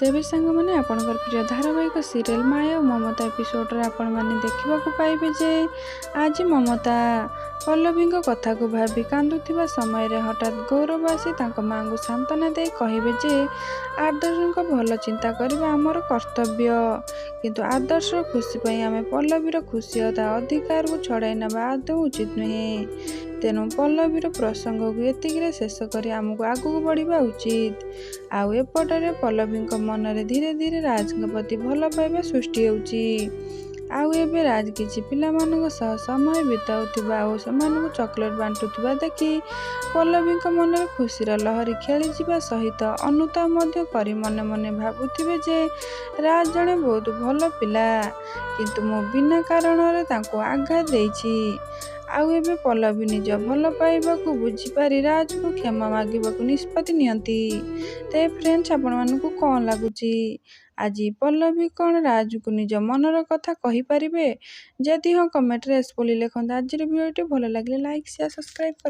तेबे सांगमाने आपणकर प्रिय धारावाहिक सीरियल माया और ममता एपिसोड रे आपण माने देखिबा को पाइबे जे आज ममता पल्लवी कथा को भाबी कांदुथिबा समय रे हठात गौरव आसी तांको मां को सांत्वना दे कहिबे जे आदर्श भल चिंता करबा आमर कर्तव्य किंतु आदर्श खुशी पई आमे पल्लवीर खुशी अधिकार को छड़ाई नबा आदौ उचित नुहे। तेणु पल्लवीर प्रसंग को एतिक शेष कर आमको आगू बढ़ा उचित। आउ एपटे पल्लवी मन में धीरे धीरे राज प्रति भल पाइबा सृष्टि होउची। आउ एबे राज किछि पिला मानक सह समय बिताउथिबा और सेमानकु चॉकलेट बांटुथिबा देखि पल्लवी मन में खुशीर लहरी खेली जिबा सहित अनुताप मध्य करी मने मने भाबुथिबे जे राज जणे बहुत भल पिला किंतु मो बिना कारण रे तांको आघात देइछि। आउ एबे पल्लवी निज भल पाइबाकू बुझिपारी राज को क्षमा मागिबाकू निष्पत्ति नियंती। ते फ्रेंड्स आपण मानकू कौन लागुची आज पल्लवी कौन राज को निज मनर कथा कहि परिबे? जदि हाँ कमेंट रे एस बोली लेखंत। आज वीडियो भल लगे लाइक शेयर सब्सक्राइब कर।